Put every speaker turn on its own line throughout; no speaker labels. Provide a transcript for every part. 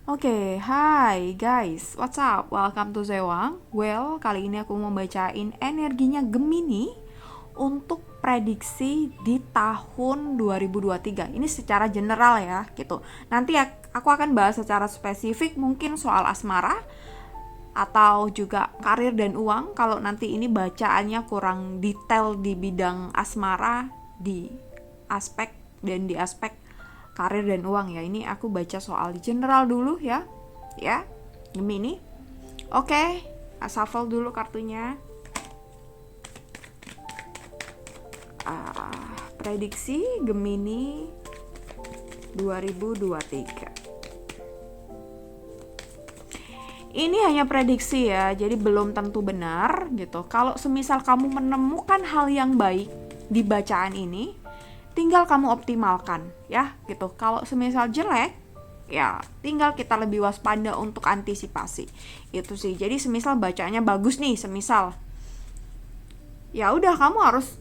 Oke, hai guys, what's up? Welcome to Zewang. Well, kali ini aku mau bacain energinya Gemini untuk prediksi di tahun 2023. Ini secara general ya, gitu. Nanti aku akan bahas secara spesifik mungkin soal asmara atau juga karir dan uang. Kalau nanti ini bacaannya kurang detail di bidang asmara, di aspek karir dan uang ya. Ini aku baca soal general dulu ya. Ya, Gemini. Oke, shuffle dulu kartunya. Prediksi Gemini 2023. Ini hanya prediksi ya, jadi belum tentu benar gitu. Kalau semisal kamu menemukan hal yang baik di bacaan ini, tinggal kamu optimalkan ya gitu. Kalau semisal jelek, ya tinggal kita lebih waspada untuk antisipasi. Itu sih. Jadi semisal bacanya bagus nih, semisal ya udah kamu harus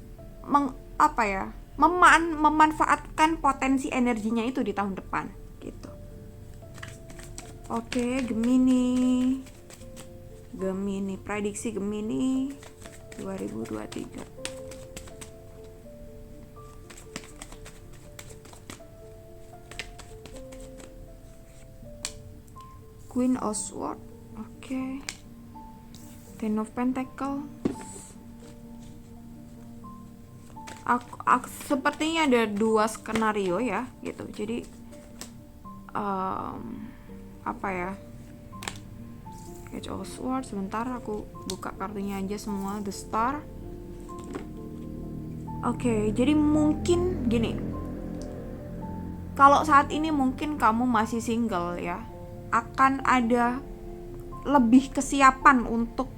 memanfaatkan potensi energinya itu di tahun depan gitu. Oke, Gemini. Prediksi Gemini 2023. Queen of Swords, oke. Ten of Pentacles. Sepertinya ada dua skenario ya, gitu. Jadi apa ya? Page of Swords. Sebentar, aku buka kartunya aja semua. The Star. Oke, jadi mungkin gini. Kalau saat ini mungkin kamu masih single ya, akan ada lebih kesiapan untuk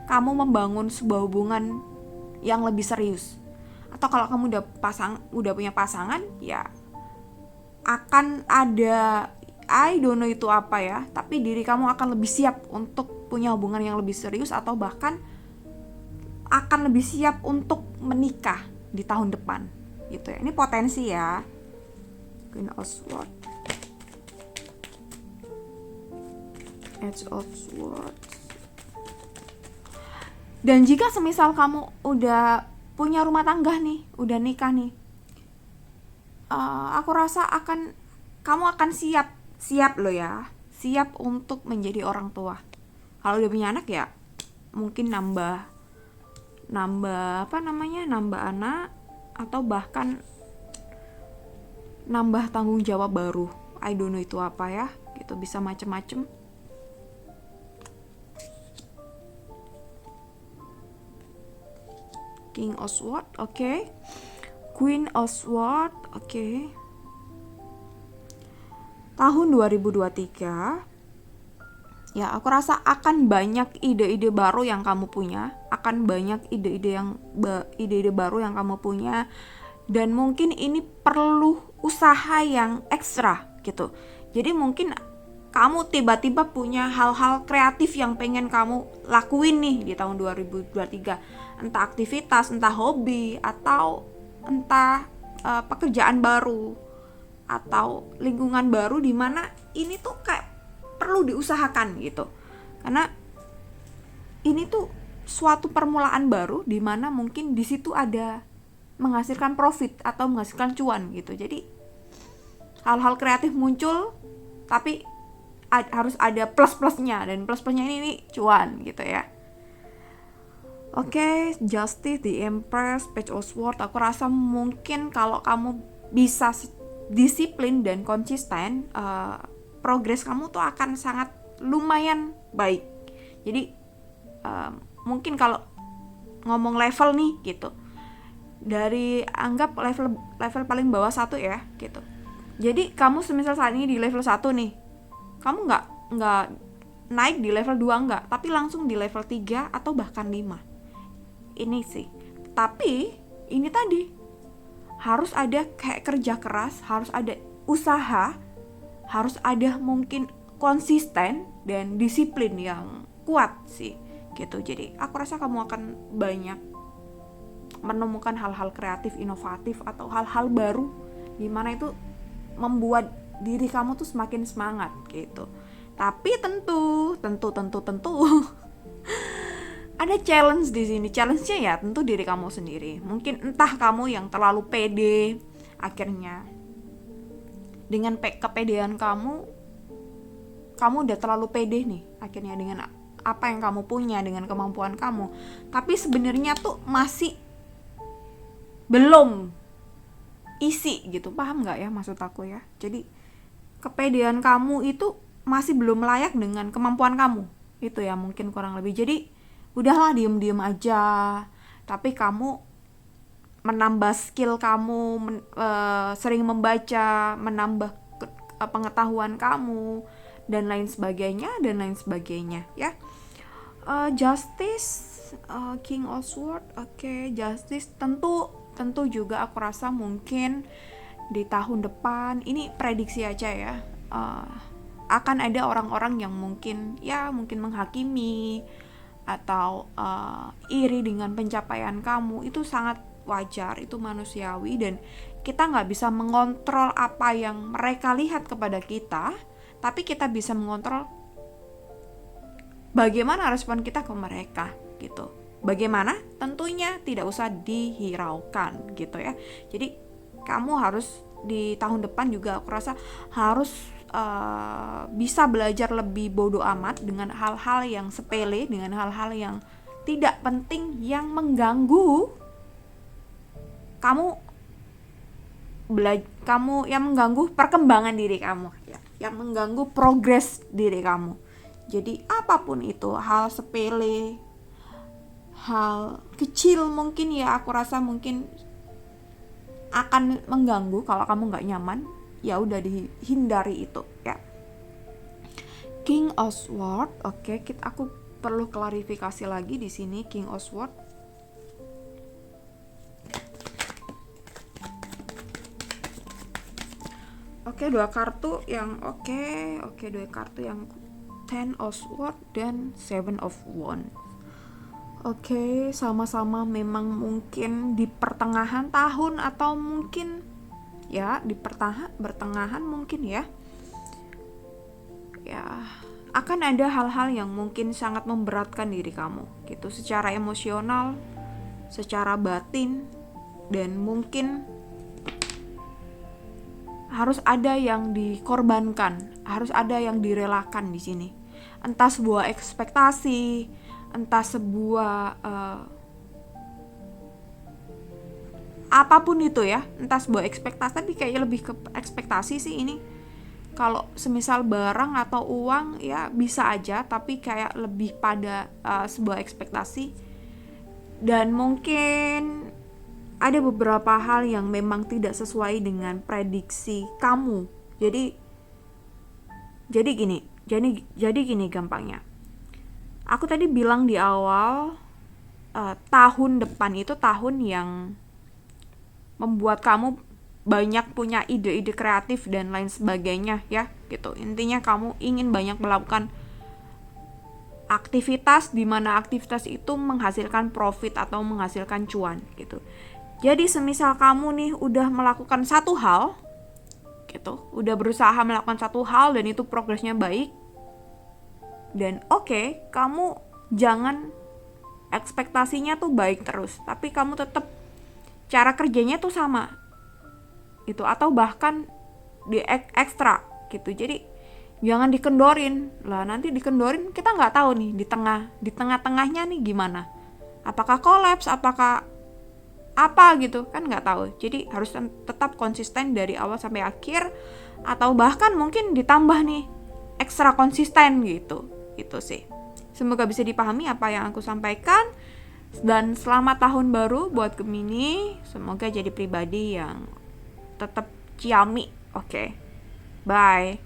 kamu membangun sebuah hubungan yang lebih serius. Atau kalau kamu udah punya pasangan, ya akan ada, I don't know itu apa ya, tapi diri kamu akan lebih siap untuk punya hubungan yang lebih serius, atau bahkan akan lebih siap untuk menikah di tahun depan gitu ya. Ini potensi ya. Queen of Swords, Edge of Swords. Dan jika semisal kamu udah punya rumah tangga nih, udah nikah nih, aku rasa kamu akan siap loh ya, siap untuk menjadi orang tua. Kalau udah punya anak ya mungkin nambah anak, atau bahkan nambah tanggung jawab baru. I don't know itu apa ya, gitu, bisa macem-macem. King of Swords, oke. Queen of Swords, oke. Tahun 2023, ya aku rasa akan banyak ide-ide baru yang kamu punya, ide-ide baru yang kamu punya, dan mungkin ini perlu usaha yang ekstra gitu. Jadi mungkin kamu tiba-tiba punya hal-hal kreatif yang pengen kamu lakuin nih di tahun 2023. Entah aktivitas, entah hobi, atau entah pekerjaan baru, atau lingkungan baru di mana ini tuh kayak perlu diusahakan gitu. Karena ini tuh suatu permulaan baru di mana mungkin di situ ada menghasilkan profit atau menghasilkan cuan gitu. Jadi hal-hal kreatif muncul, tapi harus ada plus-plusnya, dan plus-plusnya ini cuan gitu ya. Oke, Justice, The Empress, Page of Swords. Aku rasa mungkin kalau kamu bisa disiplin dan konsisten, progres kamu tuh akan sangat lumayan baik. Jadi mungkin kalau ngomong level nih gitu, dari anggap level paling bawah 1 ya gitu. Jadi kamu semisal saat ini di level 1 nih, kamu nggak naik di level 2 enggak, tapi langsung di level 3 atau bahkan 5. Ini sih. Tapi ini tadi harus ada kayak kerja keras, harus ada usaha, harus ada mungkin konsisten dan disiplin yang kuat sih gitu. Jadi aku rasa kamu akan banyak menemukan hal-hal kreatif, inovatif, atau hal-hal baru di mana itu membuat diri kamu tuh semakin semangat gitu. Tapi tentu ada challenge di sini. Challenge-nya ya tentu diri kamu sendiri. Mungkin entah kamu yang terlalu pede, akhirnya dengan kepedean kamu udah terlalu pede nih akhirnya dengan apa yang kamu punya, dengan kemampuan kamu. Tapi sebenarnya tuh masih belum isi gitu. Paham nggak ya maksud aku ya? Jadi kepedean kamu itu masih belum layak dengan kemampuan kamu. Itu ya mungkin kurang lebih. Jadi udahlah diem-diem aja. Tapi kamu menambah skill kamu, sering membaca, menambah pengetahuan kamu dan lain sebagainya ya. Justice, King of Swords, Justice tentu juga aku rasa mungkin di tahun depan, ini prediksi aja ya, akan ada orang-orang yang mungkin menghakimi atau iri dengan pencapaian kamu. Itu sangat wajar, itu manusiawi, dan kita nggak bisa mengontrol apa yang mereka lihat kepada kita, tapi kita bisa mengontrol bagaimana respon kita ke mereka gitu. Bagaimana? Tentunya tidak usah dihiraukan gitu ya. Jadi kamu harus di tahun depan juga aku rasa harus bisa belajar lebih bodo amat dengan hal-hal yang sepele, dengan hal-hal yang tidak penting, yang mengganggu kamu, yang mengganggu perkembangan diri kamu ya, yang mengganggu progres diri kamu. Jadi apapun itu, hal sepele, hal kecil mungkin ya, aku rasa mungkin akan mengganggu kalau kamu nggak nyaman, ya udah dihindari itu ya. King of Swords, aku perlu klarifikasi lagi di sini. King of Swords, dua kartu yang dua kartu yang Ten of Swords dan Seven of Wands. Sama-sama memang mungkin di pertengahan tahun atau mungkin ya di pertengahan mungkin ya akan ada hal-hal yang mungkin sangat memberatkan diri kamu gitu, secara emosional, secara batin, dan mungkin harus ada yang dikorbankan, harus ada yang direlakan di sini. Entah sebuah ekspektasi, entah sebuah apapun itu ya, entah sebuah ekspektasi, tapi kayaknya lebih ke ekspektasi sih ini. Kalau semisal barang atau uang ya bisa aja, tapi kayak lebih pada sebuah ekspektasi. Dan mungkin ada beberapa hal yang memang tidak sesuai dengan prediksi kamu. Jadi gini gampangnya. Aku tadi bilang di awal, tahun depan itu tahun yang membuat kamu banyak punya ide-ide kreatif dan lain sebagainya ya, gitu. Intinya kamu ingin banyak melakukan aktivitas di mana aktivitas itu menghasilkan profit atau menghasilkan cuan gitu. Jadi semisal kamu nih udah melakukan satu hal gitu, udah berusaha melakukan satu hal dan itu progresnya baik, dan kamu jangan ekspektasinya tuh baik terus, tapi kamu tetap cara kerjanya tuh sama itu, atau bahkan di ekstra gitu. Jadi jangan dikendorin lah, nanti dikendorin kita nggak tahu nih di tengah-tengahnya nih gimana, apakah kolaps, apakah apa gitu kan, nggak tahu. Jadi harus tetap konsisten dari awal sampai akhir, atau bahkan mungkin ditambah nih ekstra konsisten gitu. Itu sih. Semoga bisa dipahami apa yang aku sampaikan, dan selamat tahun baru buat Gemini. Semoga jadi pribadi yang tetap ciamik. Bye.